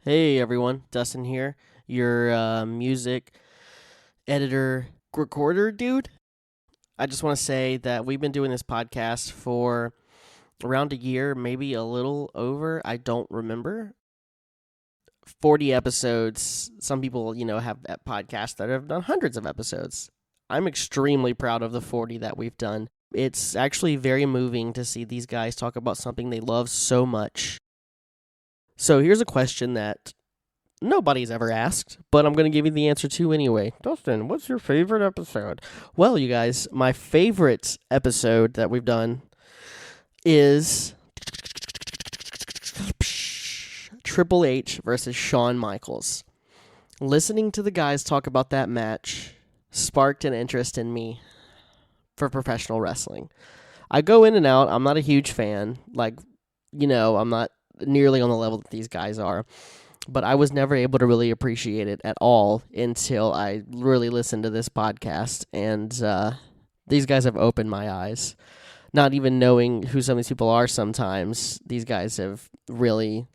Hey everyone, Dustin here, your music editor recorder dude. I just want to say that we've been doing this podcast for around a year, maybe a little over. I don't remember. 40 episodes. Some people, have podcasts that have done hundreds of episodes. I'm extremely proud of the 40 that we've done. It's actually very moving to see these guys talk about something they love so much. So here's a question that nobody's ever asked, but I'm going to give you the answer to anyway. Dustin, what's your favorite episode? Well, you guys, my favorite episode that we've done is Triple H versus Shawn Michaels. Listening to the guys talk about that match sparked an interest in me for professional wrestling. I go in and out. I'm not a huge fan. I'm not nearly on the level that these guys are. But I was never able to really appreciate it at all until I really listened to this podcast. And these guys have opened my eyes. Not even knowing who some of these people are sometimes, these guys have really...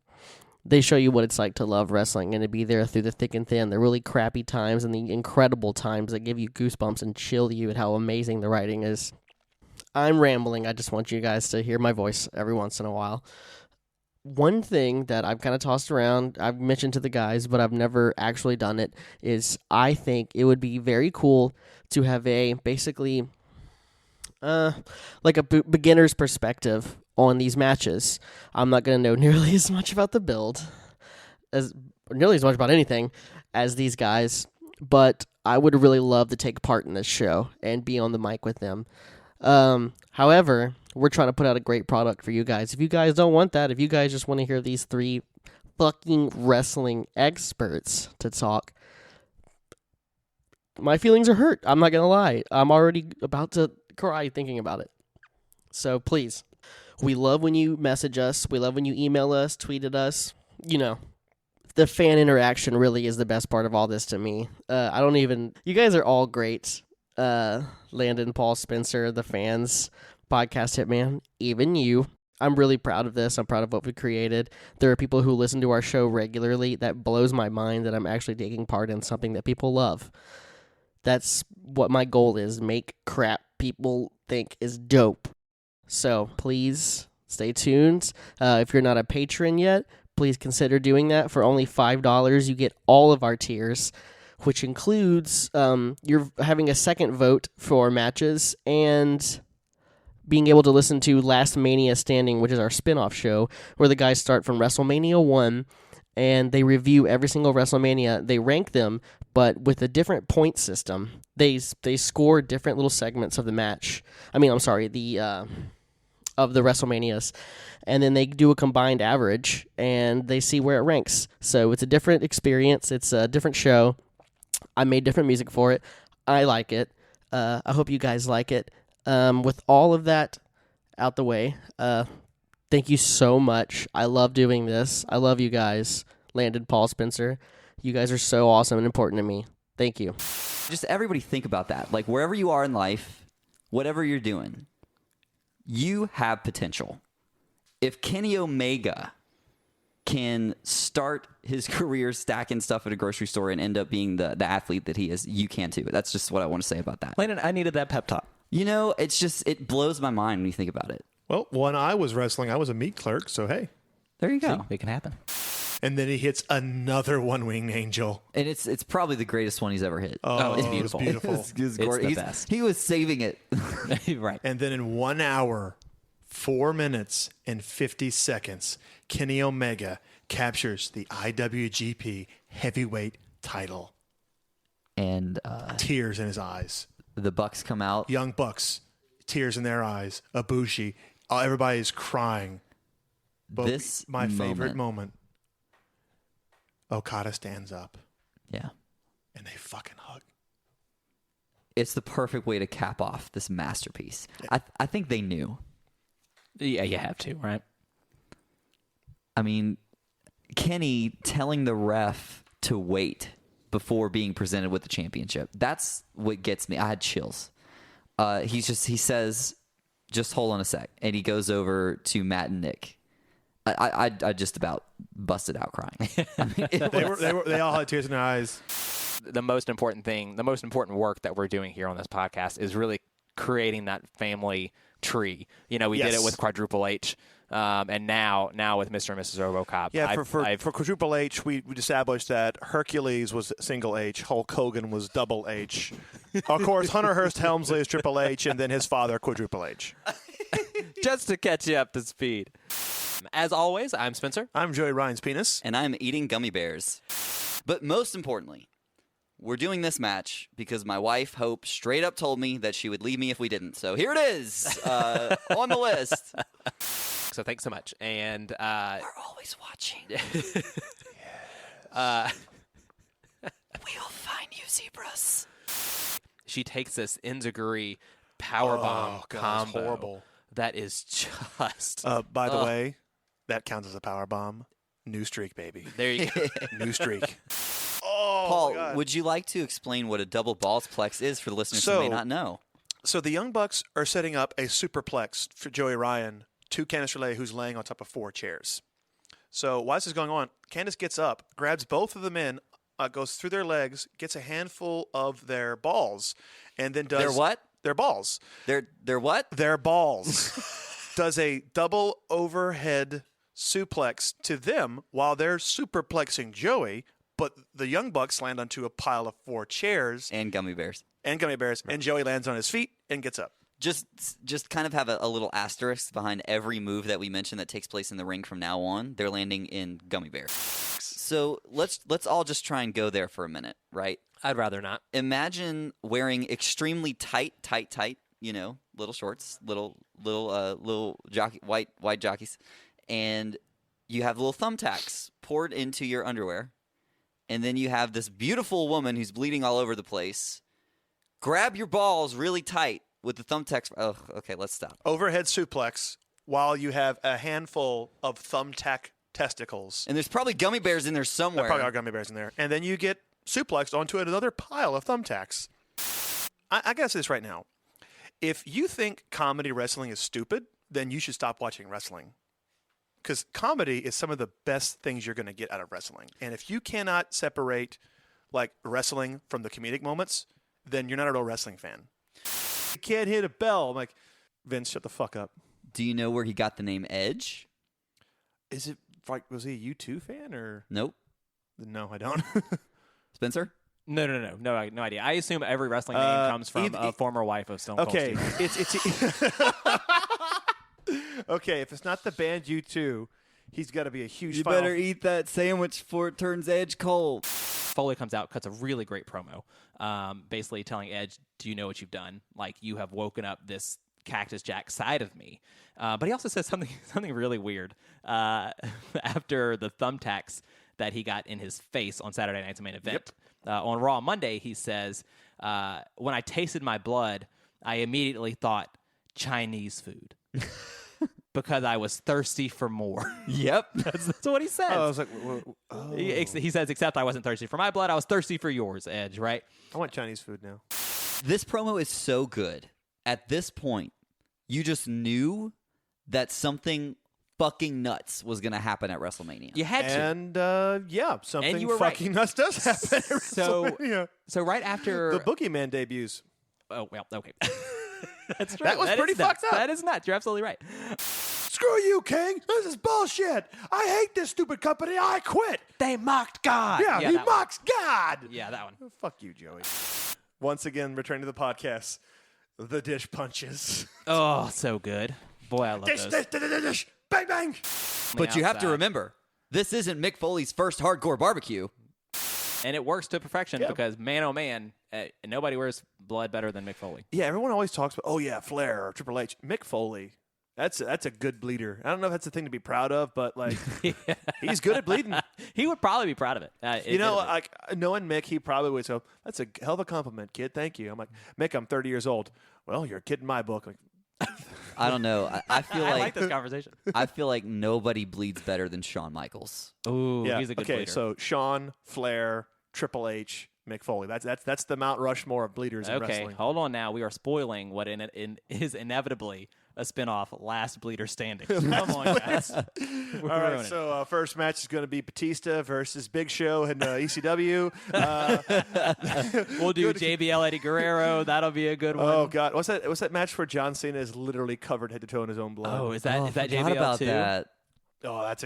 They show you what it's like to love wrestling and to be there through the thick and thin, the really crappy times and the incredible times that give you goosebumps and chill you at how amazing the writing is. I'm rambling. I just want you guys to hear my voice every once in a while. One thing that I've kind of tossed around, I've mentioned to the guys, but I've never actually done it, is I think it would be very cool to have a basically like a beginner's perspective on these matches. I'm not going to know nearly as much about the build, nearly as much about anything as these guys, but I would really love to take part in this show and be on the mic with them. However, we're trying to put out a great product for you guys. If you guys don't want that, if you guys just want to hear these three fucking wrestling experts to talk, my feelings are hurt. I'm not going to lie. I'm already about to cry thinking about it. So please, we love when you message us. We love when you email us, tweet at us. The fan interaction really is the best part of all this to me. You guys are all great. Landon, Paul, Spencer, the fans, Podcast Hitman, even you. I'm really proud of this. I'm proud of what we created. There are people who listen to our show regularly. That blows my mind that I'm actually taking part in something that people love. That's what my goal is. Make crap people think is dope. So please stay tuned. If you're not a patron yet, please consider doing that. For only $5, you get all of our tiers, which includes you're having a second vote for matches and being able to listen to Last Mania Standing, which is our spin-off show, where the guys start from WrestleMania 1, and they review every single WrestleMania. They rank them, but with a different point system. They score different little segments of the match. Of the WrestleManias. And then they do a combined average, and they see where it ranks. So it's a different experience. It's a different show. I made different music for it. I like it. I hope you guys like it. With all of that out the way, thank you so much. I love doing this. I love you guys. Landon, Paul, Spencer. You guys are so awesome and important to me. Thank you. Just everybody think about that. Like, wherever you are in life, whatever you're doing, you have potential. If Kenny Omega can start his career stacking stuff at a grocery store and end up being the athlete that he is, you can too. That's just what I want to say about that. Landon, I needed that pep talk. It blows my mind when you think about it. Well, when I was wrestling, I was a meat clerk, so hey. There you go. See, it can happen. And then he hits another one-winged angel. And it's probably the greatest one he's ever hit. Oh, it's beautiful. It's beautiful. It's the best. He was saving it. Right. And then in 1 hour, 4 minutes, and 50 seconds, Kenny Omega captures the IWGP Heavyweight title. And tears in his eyes. The Bucks come out. Young Bucks, tears in their eyes. Ibushi, everybody is crying. But my favorite moment, Okada stands up. Yeah. And they fucking hug. It's the perfect way to cap off this masterpiece. I think they knew. Yeah, you have to, right? I mean, Kenny telling the ref to wait before being presented with the championship. That's what gets me. I had chills. He says, just hold on a sec. And he goes over to Matt and Nick. I just about busted out crying. I mean, They all had tears in their eyes. The most important thing, the most important work that we're doing here on this podcast is really creating that family tree. We did Yes. it with Quadruple H, and now with Mr. and Mrs. RoboCop. Yeah, for Quadruple H, we established that Hercules was single H, Hulk Hogan was double H. Of course, Hunter Hearst Helmsley is Triple H, and then his father, Quadruple H. just to catch you up to speed. As always, I'm Spencer. I'm Joey Ryan's penis. and I'm eating gummy bears. But most importantly, we're doing this match because my wife, Hope, straight up told me that she would leave me if we didn't. So here it is on the list. So thanks so much. And We're always watching. We'll find you, zebras. she takes this Enziguri powerbomb God, combo. it's horrible. That is just By the way, that counts as a power bomb. New streak, baby. there you go. New streak. Oh, Paul, my God. would you like to explain what a double balls plex is for the listeners who may So- not know? So the Young Bucks are setting up a superplex for Joey Ryan to Candice LeRae, who's laying on top of 4 chairs. So while this is going on, Candice gets up, grabs both of the men, goes through their legs, gets a handful of their balls, and then does Their what? Their balls. They're what? Their balls. Does a double overhead suplex to them while they're superplexing Joey, but the Young Bucks land onto a pile of 4 chairs And gummy bears. and gummy bears, and Joey lands on his feet and gets up. Just kind of have a little asterisk behind every move that we mention that takes place in the ring from now on. They're landing in gummy bears. So let's all just try and go there for a minute, right? I'd rather not. Imagine wearing extremely tight, little shorts, little jockey, white jockeys, and you have little thumbtacks poured into your underwear, and then you have this beautiful woman who's bleeding all over the place. Grab your balls really tight with the thumbtacks. Oh, okay, let's stop. Overhead suplex while you have a handful of thumbtack testicles. And there's probably gummy bears in there There somewhere. probably are gummy bears in there. And then you get suplexed onto another pile of thumbtacks. I gotta say this right now. If you think comedy wrestling is stupid, then you should stop watching wrestling. Because comedy is some of the best things you're going to get out of wrestling. And if you cannot separate like wrestling from the comedic moments, then you're not a real wrestling fan. You can't hit a bell. I'm like, Vince, shut the fuck up. Do you know where he got the name Edge? Is it like, was he a U2 fan or? Nope. No, I don't. Spencer? No idea. I assume every wrestling name comes from a former wife of Stone Cold Okay, Steve. it's okay. If it's not the band U2, he's got to be a huge. Final... eat that sandwich before it turns Edge cold. Foley comes out, cuts a really great promo, basically telling Edge, "Do you know what you've done? Like you have woken up this Cactus Jack side of me." But he also says something really weird after the thumbtacks that he got in his face on Saturday night's main event. On Raw Monday, he says, "When I tasted my blood, I immediately thought Chinese food." Because I was thirsty for more. Yep. That's what he says. I was like, He says, except I wasn't thirsty for my blood. I was thirsty for yours, Edge, right? I want Chinese food now. This promo is so good. At this point, you just knew that something fucking nuts was going to happen at WrestleMania. You had to. And yeah, something you were right. fucking nuts does happen. At So- WrestleMania. So right after... The Boogeyman debuts. Oh, well, okay. That's true. That was pretty is nuts. fucked up. That is nuts. You're absolutely right. Screw you, King. This is bullshit. I hate this stupid company. I quit. They mocked God. Yeah, he that one. mocks God. Yeah, that one. Fuck you, Joey. Once again, returning to the podcast, the dish punches. Oh, so good. Boy, I love Dish, those. dish, bang, bang. But you have to Outside. remember, this isn't Mick Foley's first hardcore barbecue. And it works to perfection Yeah. because, man, oh, man, nobody wears blood better than Mick Foley. Yeah, everyone always talks about, oh yeah, Flair or Triple H. Mick Foley, that's a good bleeder. I don't know if that's a thing to be proud of, but like, he's good at bleeding. He would probably be proud of it. You know, admittedly. like knowing Mick, he probably would say, that's a hell of a compliment, kid. Thank you. I'm like, Mick, I'm 30 years old. Well, you're a kid in my book. Like, I don't know. I feel I like, like this conversation. I feel like nobody bleeds better than Shawn Michaels. Ooh, yeah. he's a good Okay, bleeder. so Shawn, Flair, Triple H, Mick Foley. That's the Mount Rushmore of bleeders in Okay, wrestling. hold on now. We are spoiling what is inevitably a spinoff, Last Bleeder Standing. Come on, guys. We're All right, ruining it. so first match is going to be Batista versus Big Show in ECW. We'll do JBL Eddie Guerrero. That'll be a good one. Oh God, what's that? What's that match where John Cena is literally covered head to toe in his own blood? Oh, is that Forgot JBL about too? that. Oh, that's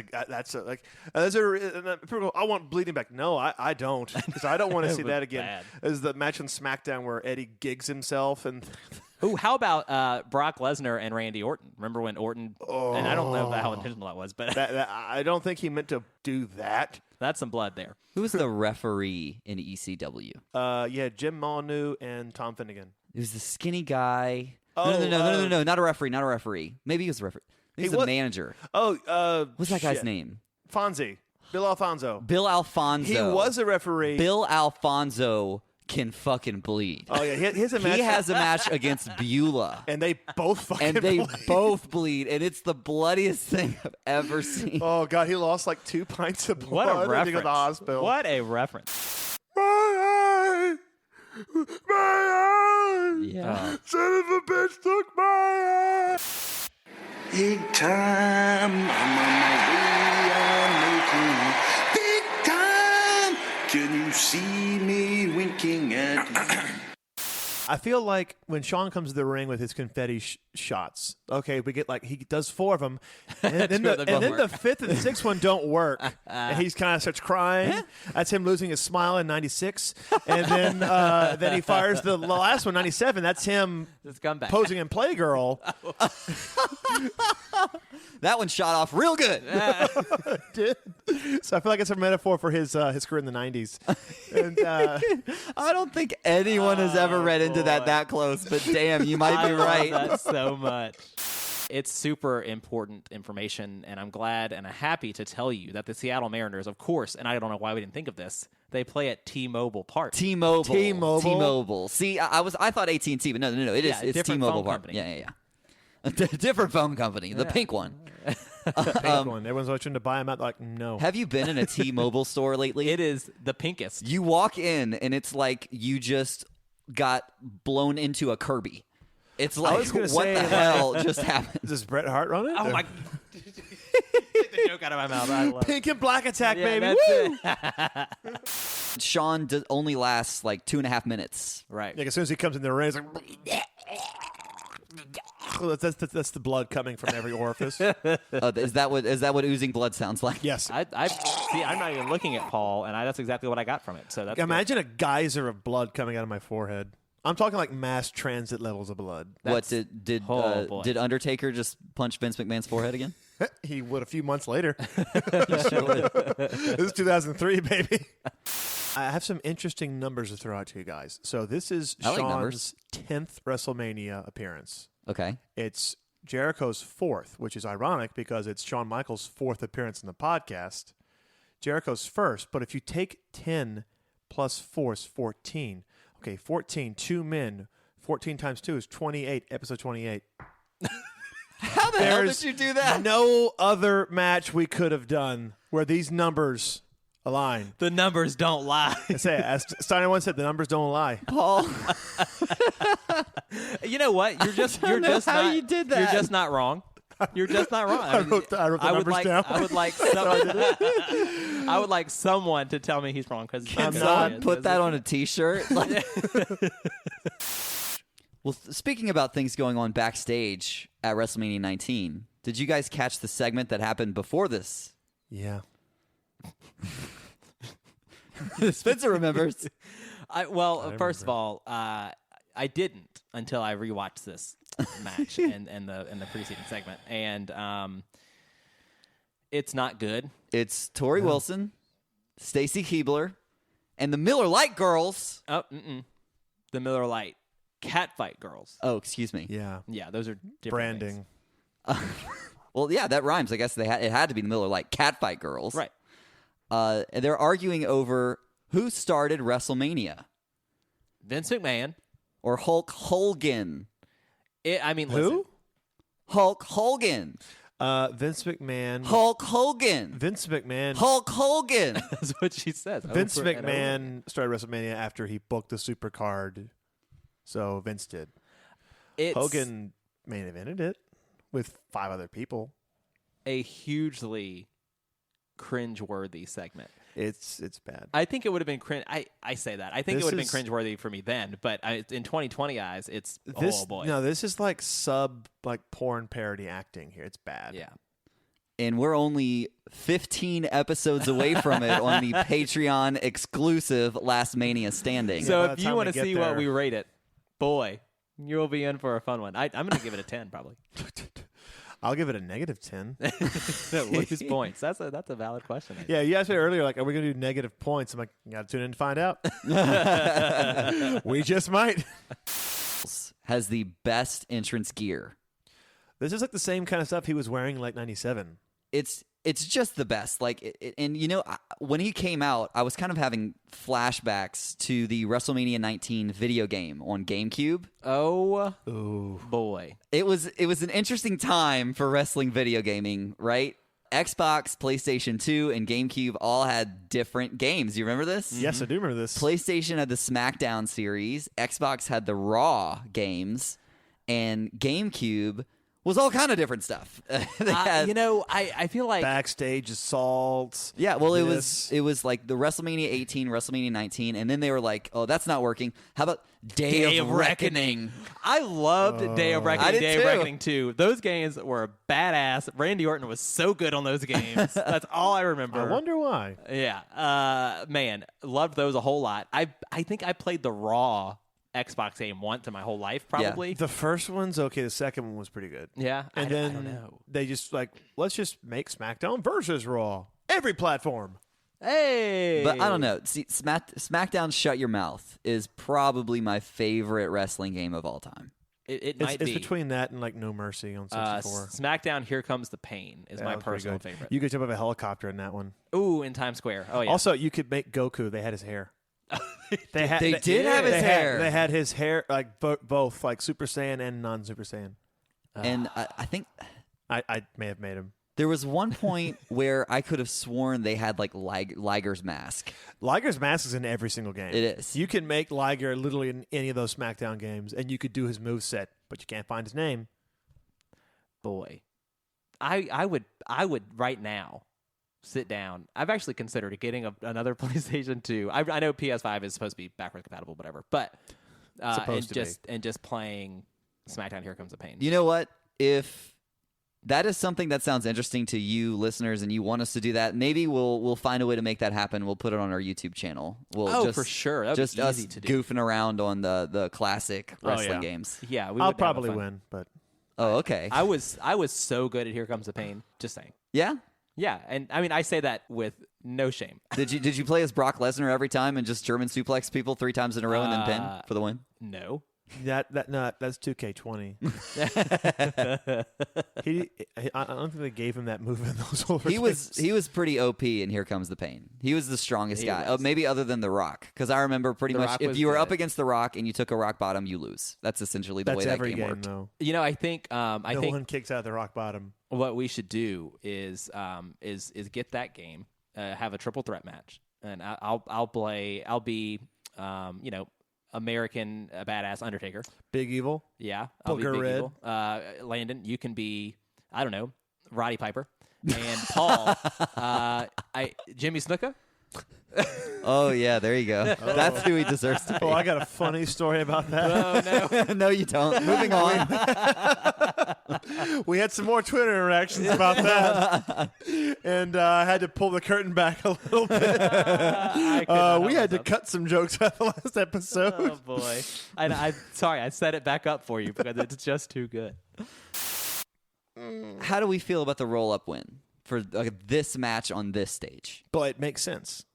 a like. There's a people go, I want bleeding back. No, I don't, because I don't want to That see was that again. bad. There's the match on SmackDown where Eddie gigs himself, and Ooh, how about Brock Lesnar and Randy Orton? Remember when Orton? And I don't know how intentional that was, but that, I don't think he meant to do that. that's some blood there. Who was the referee in ECW? Yeah, Jim Molyneux and Tom Finnegan. It was the skinny guy. Oh, No, not a referee, not a referee. Maybe he was a referee. He was the was- manager. Oh, What's that guy's shit. name? Fonzie, Bill Alfonso. Bill Alfonso. He was a referee. Bill Alfonso can fucking bleed. Oh yeah, he has a match. He has a match against Beulah. and they both fucking. And they bleed. both bleed, and it's the bloodiest thing I've ever seen. Oh god, he lost like 2 pints of blood. What a and he reference! go to the hospital. What a reference! My eye, my eye. Yeah. Son of a bitch took my eye. Big time, I'm on my way, I'm making big time. Can you see me winking at you? I feel like when Sean comes to the ring with his confetti shots, okay, we get like he does 4 of them, and then, Two of them don't the work. 5th and 6th one don't work, and he's kind of starts crying. That's him losing his smile in '96, and then he fires the last one, '97. That's him This comeback. posing in Playgirl. That one shot off real good. Did. So I feel like it's a metaphor for his career in the '90s. And I don't think anyone has ever read into that close, but damn, you might I be love right. that so much. It's super important information, and I'm glad and happy to tell you that the Seattle Mariners, of course, and I don't know why we didn't think of this, they play at T-Mobile Park. T-Mobile. T-Mobile. T-Mobile. See, I thought AT&T, but no. It is. Yeah, It's different T-Mobile phone Park. company. Yeah. A different phone company, the pink one. pink one. Everyone's always trying to buy him out. Like, no. Have you been in a T-Mobile store lately? It is the pinkest. You walk in and it's like you just got blown into a Kirby. It's like, was gonna what say, the like- hell just happened? Is this Bret Hart running? Oh my! Take the joke out of my mouth. I love it. Pink and black attack, Yeah, baby. that's Woo! it. Sean only lasts like 2.5 minutes. Right. Like as soon as he comes in the ring, it's like. Well, that's the blood coming from every orifice. Is that what oozing blood sounds like? Yes. I see. I'm not even looking at Paul, and that's exactly what I got from it. So that's good. Imagine a geyser of blood coming out of my forehead. I'm talking like mass transit levels of blood. What That's- did boy. did Undertaker just punch Vince McMahon's forehead again? He would a few months later. This is 2003, baby. I have some interesting numbers to throw out to you guys. So this is I like Shawn's numbers. 10th WrestleMania appearance. Okay. It's Jericho's 4th, which is ironic because it's Shawn Michaels' 4th appearance in the podcast. Jericho's 1st, but if you take 10 plus 4 is 14. Okay, 14, 2 men. 14 times 2 is 28, episode 28. How the hell There's did you do that? no other match we could have done where these numbers align. the numbers don't lie. I say, as Steiner once said, the numbers don't lie. Paul. You know what? You're just know not. how you did that. You're just not wrong. You're just not wrong. I wrote the would numbers like, down. I would like I would like someone to tell me he's wrong because Someone put that on a T-shirt. Well, speaking about things going on backstage at WrestleMania 19, did you guys catch the segment that happened before this? Yeah. Spencer remembers. First of all, I didn't until I rewatched this match and the preceding segment, and it's not good. It's Tori Wilson, Stacy Keibler, and the Miller Lite girls. Oh, the Miller Lite Catfight Girls. Oh, excuse me. Yeah. Yeah, those are different Branding. things. Well, yeah, that rhymes. I guess it had to be the Miller Lite Catfight girls. Right. And they're arguing over who started WrestleMania Vince McMahon. or Hulk Hogan. Listen, Hulk Hogan. Vince McMahon. Hulk Hogan. Vince McMahon. Hulk Hogan. that's what she says. Vince over and over. McMahon started WrestleMania after he booked the Supercard. So Vince did. It's, Hogan main evented it. with 5 other people. A hugely cringe-worthy segment. It's bad. I think it would have been cringe. I say that. I think This it would have been is- cringe-worthy for me then, but in 2020 eyes, it's This oh boy. no, this is like porn parody acting here. It's bad. Yeah. And we're only 15 episodes away from it on the Patreon exclusive Last Mania Standing. So by if the you time want we to get see what there- we rate it, boy, you'll be in for a fun one. I'm going to give it a 10 probably. I'll give it a -10. Lose points. That's a valid question. Yeah, you asked me earlier, like, are we going to do negative points? I'm like, you got to tune in to find out. We just might. Has the best entrance gear. This is like the same kind of stuff he was wearing in like 97. It's just the best. Like, and you know, when he came out, I was kind of having flashbacks to the WrestleMania 19 video game on GameCube. Oh Ooh. boy. It was an interesting time for wrestling video gaming, right? Xbox, PlayStation 2, and GameCube all had different games. You remember this? Yes, I do remember this. PlayStation had the SmackDown series, Xbox had the Raw games, and GameCube was all kind of different stuff. They had- You know, I feel like Backstage assaults. yeah, well, this. it was like the WrestleMania 18, WrestleMania 19, and then they were like, "Oh, that's not working. How about Day of Reckoning?" I loved Day of Reckoning, I did Day of too. Reckoning 2. Those games were badass. Randy Orton was so good on those games. That's all I remember. I wonder why. Yeah. Man, loved those a whole lot. I think I played the Raw Xbox game once in my whole life, probably. The first one's okay. The second one was pretty good. Yeah. And I then don't know. they just like, let's just make SmackDown versus Raw. Every platform. Hey. But I don't know. See, SmackDown Shut Your Mouth is probably my favorite wrestling game of all time. It It's, might it's be. between that and like No Mercy on 64. SmackDown Here Comes the Pain is That my was pretty personal good. favorite. You could jump off a helicopter in that one. Ooh, in Times Square. Oh, yeah. Also, you could make Goku. They had his hair. They did have his hair. They had his hair like both like Super Saiyan and non Super Saiyan. And I think I may have made him. there was one point where I could have sworn they had like Liger's mask. Liger's mask is in every single game. It is. You can make Liger literally in any of those SmackDown games, and you could do his moveset, but you can't find his name. Boy. I would right now sit down. I've actually considered getting another PlayStation 2. I know PS5 is supposed to be backwards compatible, whatever. But Supposed to be. and just playing SmackDown Here Comes the Pain. You know what? If that is something that sounds interesting to you listeners and you want us to do that, maybe we'll find a way to make that happen. We'll put it on our YouTube channel. We'll Oh, just, for sure. That'd be just us easy to do. goofing around on the classic wrestling yeah. games. Yeah, we I'll would have probably fun. win, but Oh, okay. I was so good at Here Comes the Pain. Just saying. Yeah? Yeah, and I mean I say that with no shame. Did you play as Brock Lesnar every time and just German suplex people 3 times in a row and then pin for the win? No. that's 2K20. I don't think they gave him that move in those older He was games. pretty OP in Here Comes the Pain. He was the strongest He guy. was. maybe other than The Rock, because I remember pretty The much Rock if was you were good. up against The Rock and you took a rock bottom, you lose. That's essentially the That's way that every game game, worked. though. You know, I think No one kicks out of the rock bottom. what we should do is get that game, have a triple threat match, and I'll be American badass Undertaker. Big Evil. Yeah, I'll be Booker Big Red. Evil. Landon, you can be I don't know Roddy Piper, and Paul, Jimmy Snuka. Oh yeah, there you go. That's who he deserves to be. Oh, I got a funny story about that. Oh no. No, you don't. Moving on. We had some more Twitter interactions about that, and I had to pull the curtain back a little bit. We had to cut some jokes out of the last episode. Oh boy! I'm sorry, I set it back up for you because it's just too good. How do we feel about the roll-up win for this match on this stage? But it makes sense.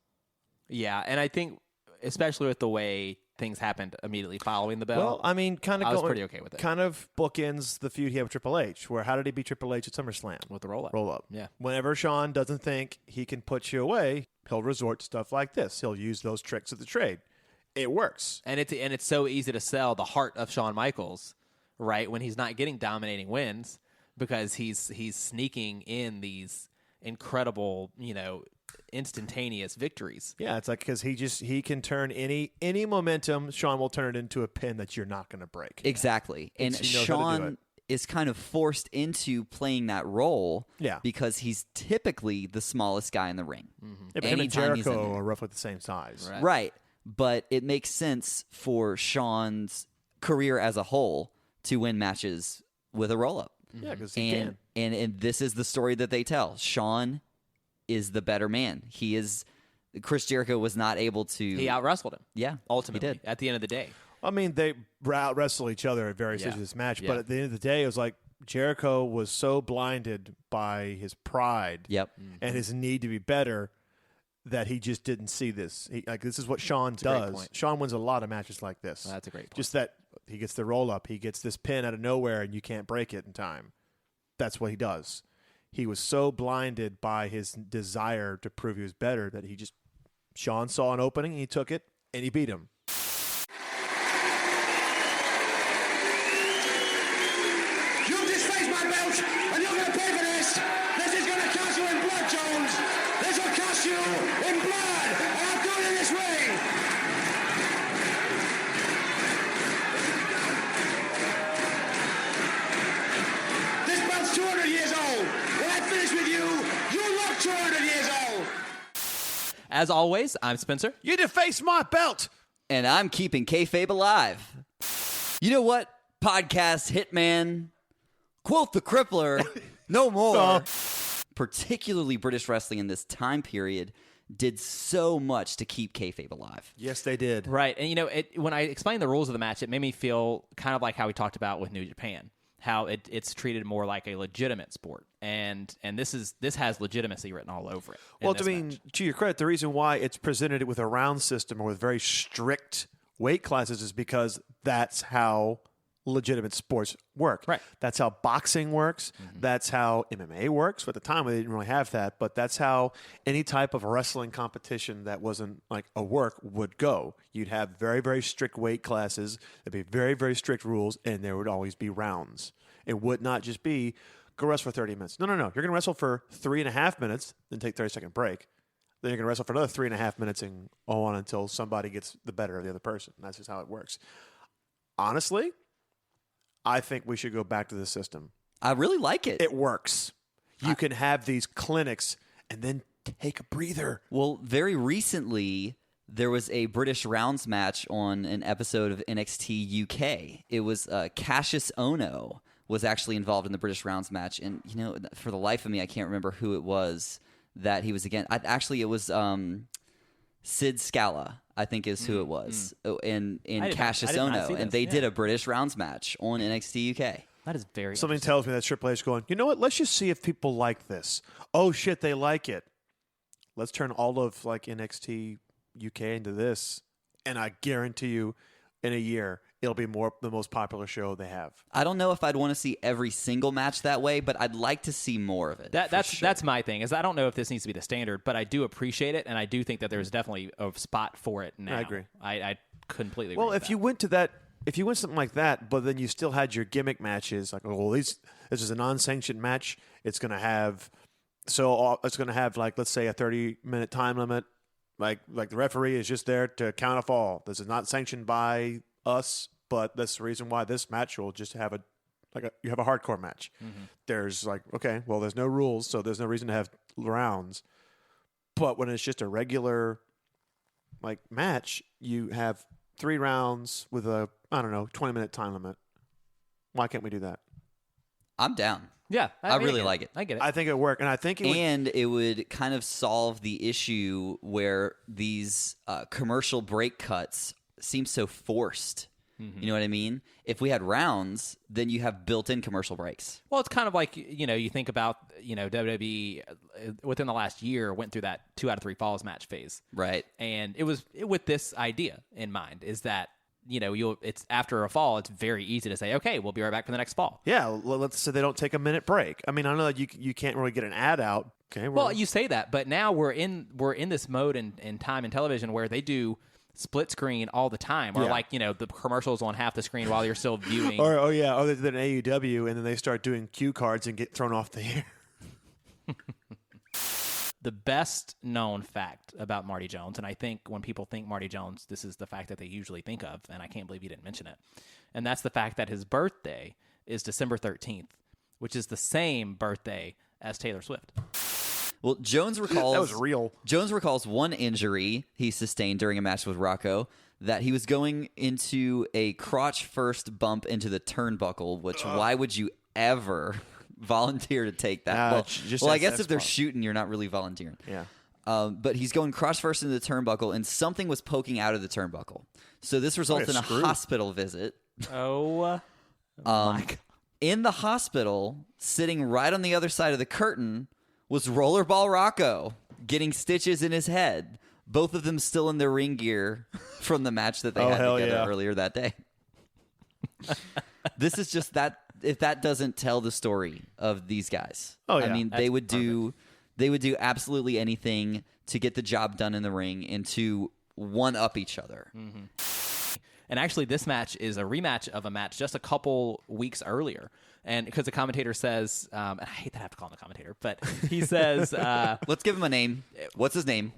Yeah, and I think especially with the way things happened immediately following the bell. Well, I mean, kind of. I was pretty okay with it. Kind of bookends the feud he had with Triple H. Where how did he beat Triple H at SummerSlam? with the roll up. Roll up. Yeah. Whenever Sean doesn't think he can put you away, he'll resort to stuff like this. He'll use those tricks of the trade. It works. And it's so easy to sell the heart of Shawn Michaels, right? When he's not getting dominating wins because he's sneaking in these incredible, instantaneous victories. Yeah, it's like because he can turn any momentum. Sean will turn it into a pin that you're not going to break. Exactly. And He knows how to do Sean, is kind of forced into playing that role Yeah. because he's typically the smallest guy in the ring. Yeah, but him and Anytime he's in Jericho there. are roughly the same size. Right. But it makes sense for Sean's career as a whole to win matches with a roll-up. Yeah, because he can. And this is the story that they tell. Sean is the better man. Chris Jericho was not able to. He out-wrestled him. Yeah, Ultimately, he did. at the end of the day. I mean, they wrestle each other at various stages of this match, but at the end of the day, it was like Jericho was so blinded by his pride Yep. and his need to be better that he just didn't see this. This is what Sean a great does. point. Sean wins a lot of matches like this. That's a great point. Just that he gets the roll up, he gets this pin out of nowhere, and you can't break it in time. That's what he does. He was so blinded by his desire to prove he was better that Sean saw an opening, he took it, and he beat him. You displaced my belt, and you're going to pay for this. This is going to cost you in blood, Jones. This will cost you in blood. And I'm going in this ring. This belt's 200 years old. When I finish with you, you look 200 years old. As always, I'm Spencer. You defaced my belt! And I'm keeping kayfabe alive. You know what? Podcast Hitman, Quoth the Crippler, no more. Particularly British wrestling in this time period did so much to keep kayfabe alive. Yes, they did. Right. And, when I explained the rules of the match, it made me feel kind of like how we talked about with New Japan, how it's treated more like a legitimate sport. And this has legitimacy written all over it. in Well, this match. to your credit, the reason why it's presented with a round system or with very strict weight classes is because that's how legitimate sports work. Right. That's how boxing works. That's how MMA works. At the time, they didn't really have that, but that's how any type of wrestling competition that wasn't like a work would go. You'd have very, very strict weight classes. There'd be very, very strict rules, and there would always be rounds. It would not just be go wrestle for 30 minutes. No. You're going to wrestle for 3.5 minutes, then take a 30-second break. Then you're going to wrestle for another 3.5 minutes and go on until somebody gets the better of the other person. That's just how it works. Honestly, I think we should go back to the system. I really like it. It works. You can have these clinics and then take a breather. Well, very recently, there was a British rounds match on an episode of NXT UK. It was Cassius Ohno was actually involved in the British rounds match. And, for the life of me, I can't remember who it was that he was against. Actually, it was Sid Scala, I think is who it was. And Cassius I did not see Ohno. And this, they yeah. did a British rounds match on NXT UK. That is very Something interesting. tells me that Triple H is going, you know what? Let's just see if people like this. Oh, shit, they like it. Let's turn all of NXT UK into this. And I guarantee you, in a year, it'll be the most popular show they have. I don't know if I'd want to see every single match that way, but I'd like to see more of it. That's my thing. Is I don't know if this needs to be the standard, but I do appreciate it, and I do think that there's definitely a spot for it now. I agree. I completely agree. Well, with if you went something like that, but then you still had your gimmick matches, like, this is a non-sanctioned match. It's going to have let's say a 30-minute time limit. Like the referee is just there to count a fall. This is not sanctioned by us, but that's the reason why this match will just have you have a hardcore match. There's there's no rules, so there's no reason to have rounds. But when it's just a regular match, you have 3 rounds with a 20-minute time limit. Why can't we do that? I'm down. yeah, I mean, really get like it. I get it. I think it would work, and I think it would. And it would kind of solve the issue where these commercial break cuts seem so forced. You know what I mean? If we had rounds, then you have built-in commercial breaks. Well, it's kind of like, you think about, WWE within the last year went through that 2 out of 3 falls match phase. Right. And it was with this idea in mind, is that, it's after a fall, it's very easy to say, okay, we'll be right back for the next fall. Yeah, let's say they don't take a minute break. I mean, I know that you can't really get an ad out. Okay, Well, you say that, but now we're in this mode in time in television where they do split screen all the time, or Yeah. the commercials on half the screen while you're still viewing. or they did an AEW, and then they start doing cue cards and get thrown off the air. The best known fact about Marty Jones, and I think when people think Marty Jones, this is the fact that they usually think of, and I can't believe you didn't mention it, and that's the fact that his birthday is December 13th, which is the same birthday as Taylor Swift. Well, Jones recalls That was real. Jones recalls one injury he sustained during a match with Rocco, that he was going into a crotch first bump into the turnbuckle, which why would you ever volunteer to take that? Nah, well, just I that's- guess that's if they're fine. shooting, you're not really volunteering. Yeah. But he's going crotch first into the turnbuckle, and something was poking out of the turnbuckle. So this results in a screw. hospital visit. Oh, my God. In the hospital, sitting right on the other side of the curtain, was Rollerball Rocco getting stitches in his head. Both of them still in their ring gear from the match that they Oh, had hell together yeah. earlier that day. This is just that. If that doesn't tell the story of these guys, Oh, I yeah. mean, they would do absolutely anything to get the job done in the ring and to one up each other. And actually, this match is a rematch of a match just a couple weeks earlier. And because the commentator says, and I hate that I have to call him the commentator, but he says, Let's give him a name. What's his name?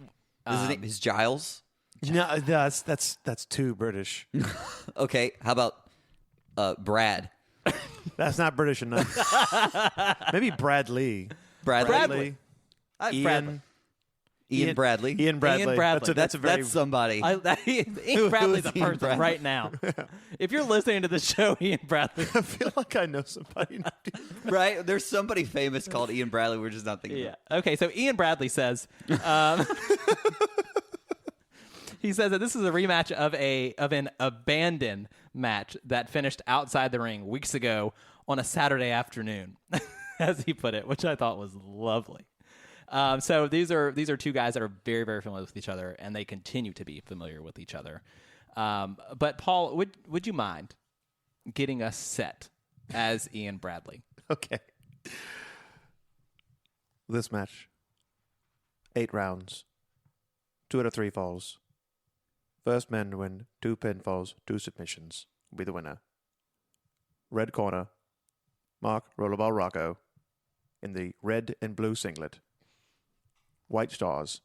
Is his name is Giles. No, that's too British. Okay, how about Brad? That's not British enough. Maybe Bradley. Bradley. Ian. Ian Bradley. Ian Bradley. Bradley. That's a very. That's somebody. Ian Bradley's a Ian person Bradley? right now. If you're listening to the show, Ian Bradley. I feel like I know somebody. Right? There's somebody famous called Ian Bradley. We're just not thinking Yeah. Okay, so Ian Bradley says, he says that this is a rematch of an abandoned match that finished outside the ring weeks ago on a Saturday afternoon, as he put it, which I thought was lovely. So these are two guys that are very, very familiar with each other, and they continue to be familiar with each other. But Paul, would you mind getting us set as Ian Bradley? Okay. This match, 8 rounds, 2 out of 3 falls. First man to win 2 pinfalls, 2 submissions will be the winner. Red corner, Mark Rollerball Rocco in the red and blue singlet. White stars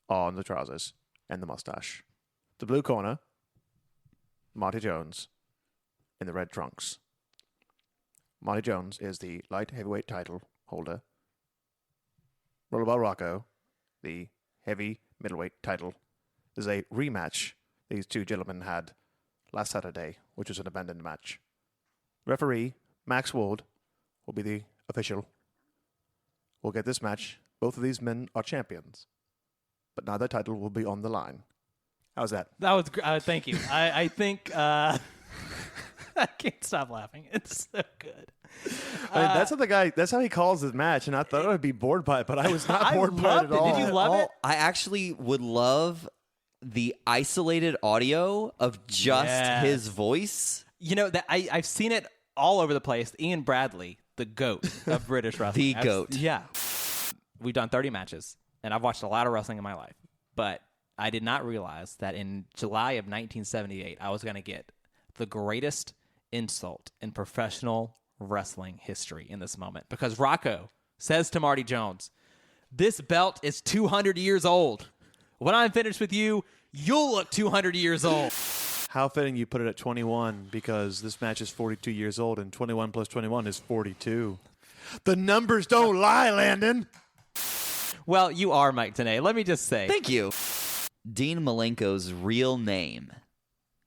are on the trousers and the mustache. The blue corner, Marty Jones in the red trunks. Marty Jones is the light heavyweight title holder. Rollerball Rocco, the heavy middleweight title. This is a rematch these two gentlemen had last Saturday, which was an abandoned match. Referee Max Ward will be the official. We'll get this match. Both of these men are champions, but neither title will be on the line. How's that? That was thank you. I think I can't stop laughing. It's so good. I mean, that's how the guy. That's how he calls his match, and I thought I would be bored by it, but I was not I bored by it loved at it. all. Did you love it? I actually would love the isolated audio of just Yes. his voice. You know that I've seen it all over the place. Ian Bradley, the GOAT of British wrestling. The GOAT. Yeah. We've done 30 matches, and I've watched a lot of wrestling in my life. But I did not realize that in July of 1978, I was going to get the greatest insult in professional wrestling history in this moment. Because Rocco says to Marty Jones, "This belt is 200 years old. When I'm finished with you, you'll look 200 years old." How fitting you put it at 21, because this match is 42 years old, and 21 plus 21 is 42. The numbers don't lie, Landon. Well, you are Mike Tenay. Let me just say. Thank you. Dean Malenko's real name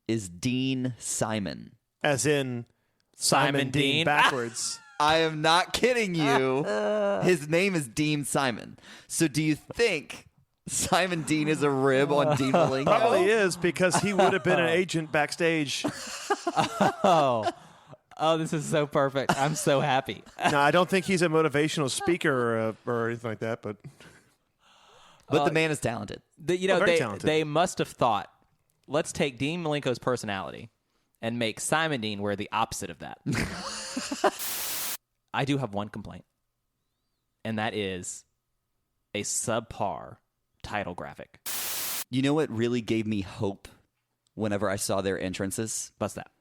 is Dean Simon. As in Simon Dean. backwards. I am not kidding you. His name is Dean Simon. So do you think Simon Dean is a rib on Dean Malenko? Probably is, because he would have been an agent backstage. Oh, this is so perfect. I'm so happy. No, I don't think he's a motivational speaker or anything like that, but But the man is talented. very talented. They must have thought, let's take Dean Malenko's personality and make Simon Dean wear the opposite of that. I do have one complaint, and that is a subpar title graphic. You know what really gave me hope whenever I saw their entrances? What's that?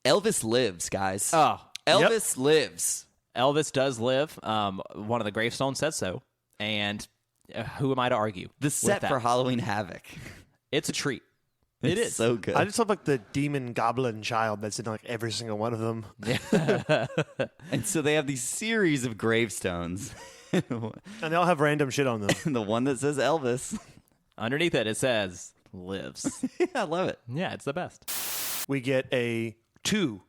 Elvis lives, guys. Oh, Elvis lives. Elvis does live. One of the gravestones said so, and who am I to argue? The with set that? for Halloween Havoc. It's a treat. It It's is. so good. I just love like the demon goblin child that's in like every single one of them. And so they have these series of gravestones. And they all have random shit on them. And the one that says Elvis. Underneath it lives. Yeah, I love it. Yeah, it's the best. We get two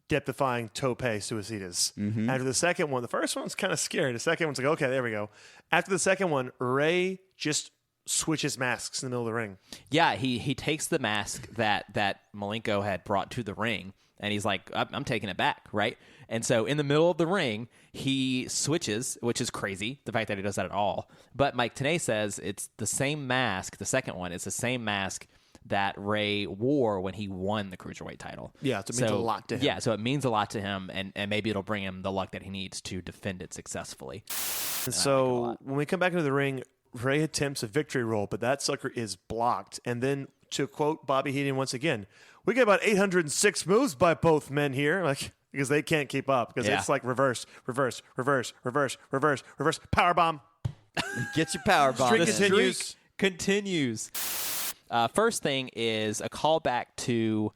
death-defying tope suicidas. After the second one, the first one's kind of scary. The second one's like, okay, there we go. After the second one, Ray just switches masks in the middle of the ring. Yeah, he takes the mask that Malenko had brought to the ring, and he's like, I'm taking it back, right? And so in the middle of the ring, he switches, which is crazy, the fact that he does that at all. But Mike Tenay says it's the same mask, the second one, it's the same mask that Ray wore when he won the Cruiserweight title. Yeah, so it means a lot to him. Yeah, so it means a lot to him, and maybe it'll bring him the luck that he needs to defend it successfully. And so when we come back into the ring, Ray attempts a victory roll, but that sucker is blocked. And then, to quote Bobby Heenan once again, we get about 806 moves by both men here, like because they can't keep up because it's like reverse, reverse, reverse, reverse, reverse, reverse, power bomb. Get your power bomb. Streak in. continues. Streak continues. First thing is a callback to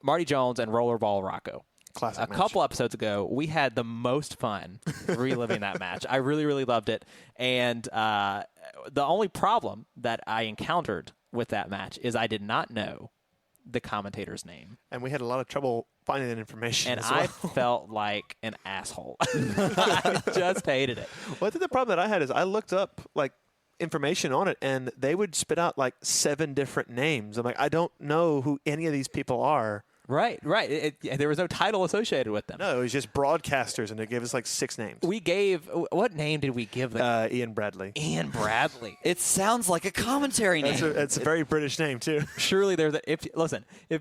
Marty Jones and Rollerball Rocco. Classic A match. couple episodes ago, we had the most fun reliving that match. I really, really loved it. And the only problem that I encountered with that match is I did not know the commentator's name. And we had a lot of trouble finding that information And as well. I felt like an asshole. I just hated it. Well, I think the problem that I had is I looked up like information on it, and they would spit out like 7 different names. I'm like, I don't know who any of these people are. Right. There was no title associated with them. No, it was just broadcasters, and they gave us like 6 names. We gave, what name did we give them? Ian Bradley. Ian Bradley. It sounds like a commentary name. It's a very British name too. Surely there's if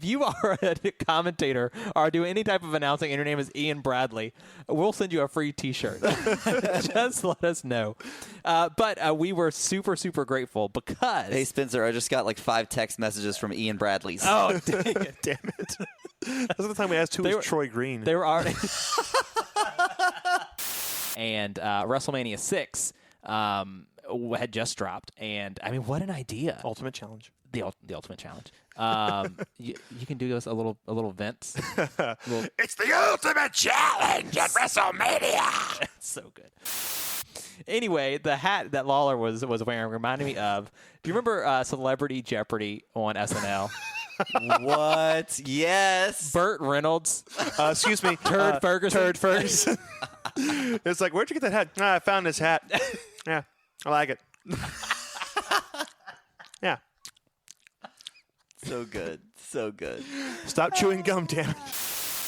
you are a commentator or do any type of announcing and your name is Ian Bradley, we'll send you a free t-shirt. Just let us know. But we were super, super grateful because Hey, Spencer, I just got like 5 text messages from Ian Bradley's. oh dang it. Damn it. That was the time we asked who They was were- Troy Green. They were already and WrestleMania 6 had just dropped, and I mean, what an idea! Ultimate Challenge. The ultimate challenge. You can do us a little Vince. It's the ultimate challenge at WrestleMania. It's so good. Anyway, the hat that Lawler was wearing reminded me of. Do you remember Celebrity Jeopardy on SNL? What? Yes. Burt Reynolds, Excuse me. Turd Ferguson. Turd Ferguson. It's like, where'd you get that hat? I found this hat. Yeah, I like it. Yeah. So good. So good. Stop chewing gum, damn it.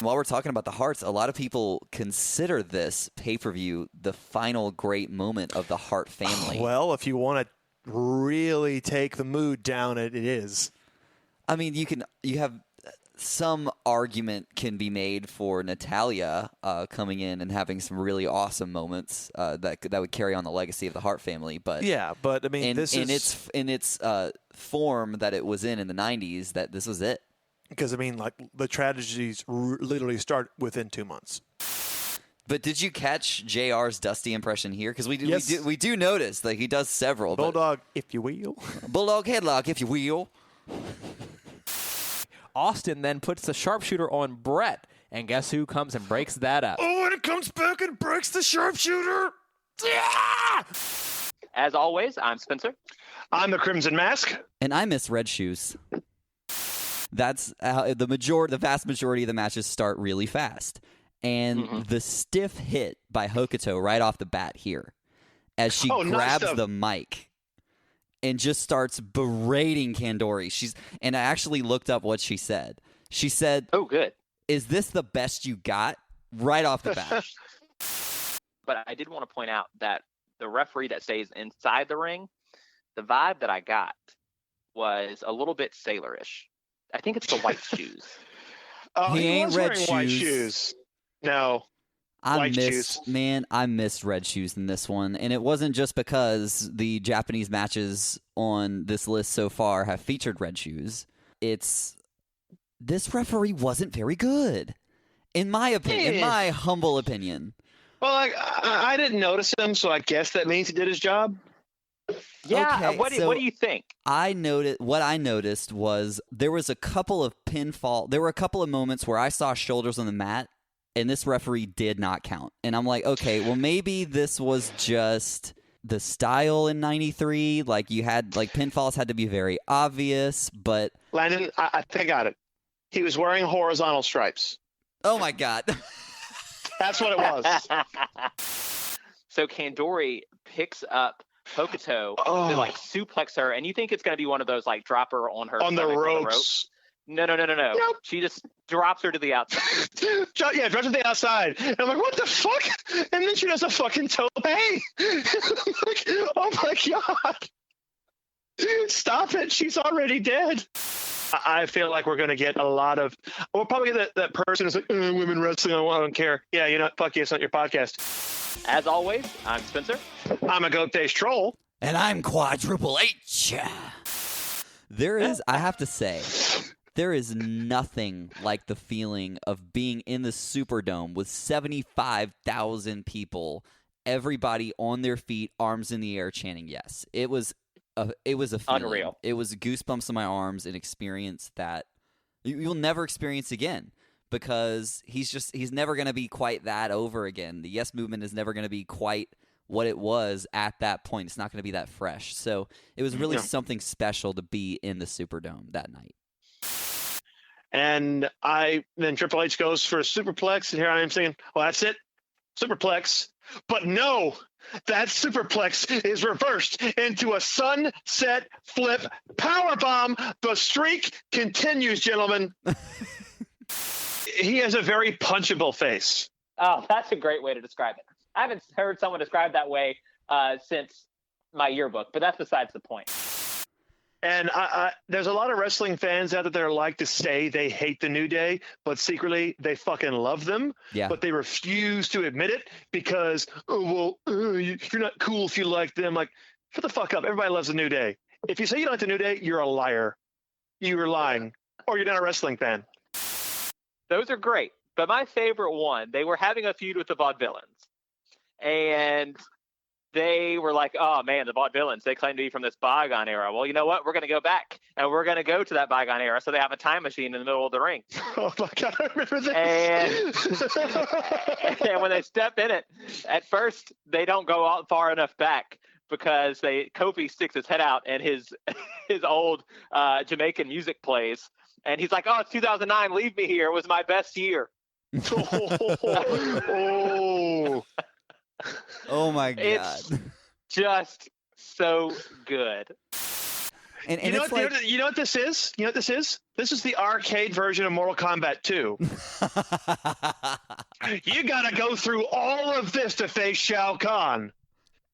While we're talking about the Hearts, a lot of people consider this pay-per-view the final great moment of the Hart family. Well, if you want to really take the mood down, it is. I mean, you have some argument can be made for Natalia coming in and having some really awesome moments that would carry on the legacy of the Hart family. But Yeah, but I mean, this is in its form that it was in the '90s, that this was it. because I mean, like the tragedies literally start within 2 months. But did you catch JR's Dusty impression here? Because Yes. we do notice that he does several. but- Bulldog, if you will. Bulldog headlock, if you will. Austin then puts the sharpshooter on Brett, and guess who comes and breaks that up? Oh, and it comes back and breaks the sharpshooter. Yeah! As always, I'm Spencer. I'm the Crimson Mask. And I miss Red Shoes. That's how the vast majority of the matches start really fast. And the stiff hit by Hokuto right off the bat here, as she Oh, nice grabs stuff. the mic and just starts berating Kandori. And I actually looked up what she said. She said, Oh, good. "Is this the best you got?" Right off the bat. But I did want to point out that the referee that stays inside the ring, the vibe that I got was a little bit sailorish. I think it's the white shoes. Oh, He ain't was red wearing white shoes. shoes. No. I White missed Red Shoes in this one, and it wasn't just because the Japanese matches on this list so far have featured Red Shoes. It's this referee wasn't very good, in my opinion, in my humble opinion. Well, I didn't notice him, so I guess that means he did his job. Yeah. Okay, what so do you think? What I noticed was there were a couple of moments where I saw shoulders on the mat, and this referee did not count. And I'm like, okay, well maybe this was just the style in '93. Like you had pinfalls had to be very obvious, but Landon, I think I got it. He was wearing horizontal stripes. oh my god. That's what it was. So Kandori picks up Hokuto Oh. to suplex her, and you think it's going to be one of those drop her on her On the stomach ropes. No. Nope. She just drops her to the outside. Yeah, drives to the outside. And I'm like, what the fuck? And then she does a fucking tope. Like, oh my God. Stop it. She's already dead. I feel like we're going to get a lot of. We'll probably get that person who's like, women wrestling, I don't care. Yeah, fuck you, it's not your podcast. As always, I'm Spencer. I'm a Goat Face Troll. And I'm Quadruple H. I have to say, there is nothing like the feeling of being in the Superdome with 75,000 people, everybody on their feet, arms in the air, chanting yes. It was a feeling. Unreal. It was goosebumps in my arms, an experience that you'll never experience again. Because he's never going to be quite that over again. The Yes Movement is never going to be quite what it was at that point. It's not going to be that fresh. So it was really something special to be in the Superdome that night. And then Triple H goes for a superplex, and here I am saying, well, that's it, superplex. But no, that superplex is reversed into a sunset flip powerbomb. The streak continues, gentlemen. He has a very punchable face. Oh, that's a great way to describe it. I haven't heard someone describe that way since my yearbook, but that's besides the point. And there's a lot of wrestling fans out there that like to say they hate the New Day, but secretly they fucking love them. Yeah. But they refuse to admit it because, you're not cool if you like them. Like, shut the fuck up. Everybody loves the New Day. If you say you don't like the New Day, you're a liar. You are lying. Or you're not a wrestling fan. Those are great. But my favorite one, they were having a feud with the Vaudevillains. And they were like, oh, man, the Vaudevillains, they claim to be from this bygone era. Well, you know what? We're going to go back, and we're going to go to that bygone era. So they have a time machine in the middle of the ring. Oh, my God, I remember this. And when they step in it, at first, they don't go out far enough back because Kofi sticks his head out, and his old Jamaican music plays. And he's like, oh, it's 2009. Leave me here. It was my best year. Oh. Oh my God. It's just so good. And You know it's what this is? You know what this is? This is the arcade version of Mortal Kombat 2. You got to go through all of this to face Shao Kahn.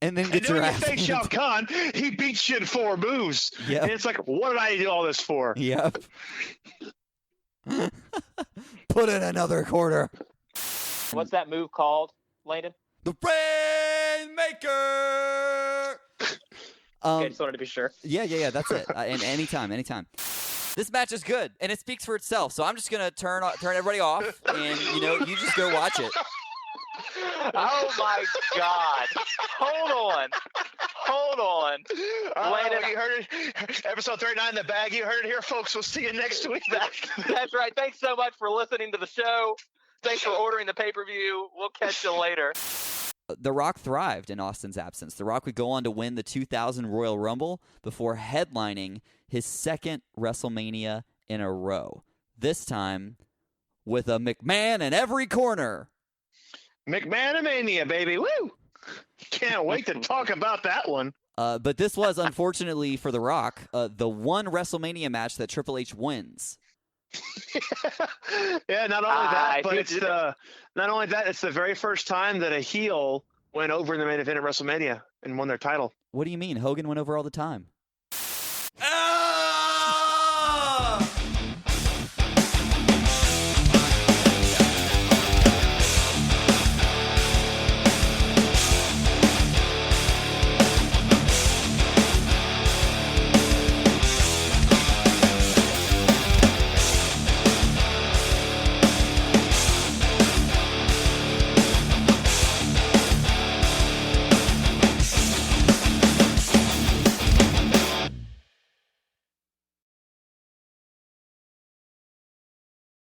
and then And get then your when you ass. face Shao Kahn, he beats you in 4 moves. Yep. And it's like, what did I do all this for? Yep. Put in another quarter. What's that move called, Landon? The Rainmaker. Okay, just wanted to be sure. Yeah. That's it. And anytime. This match is good, and it speaks for itself. So I'm just gonna turn everybody off, and you just go watch it. Oh my God! Hold on. Landon, You heard it. Episode 39 in the bag. You heard it here, folks. We'll see you next week. that's right. Thanks so much for listening to the show. Thanks for ordering the pay-per-view. We'll catch you later. The Rock thrived in Austin's absence. The Rock would go on to win the 2000 Royal Rumble before headlining his second WrestleMania in a row. This time with a McMahon in every corner. McMahon-mania, baby. Woo! Can't wait to talk about that one. But this was, unfortunately for The Rock, the one WrestleMania match that Triple H wins. Yeah, not only that, but it's the very first time that a heel went over in the main event at WrestleMania and won their title. What do you mean? Hogan went over all the time.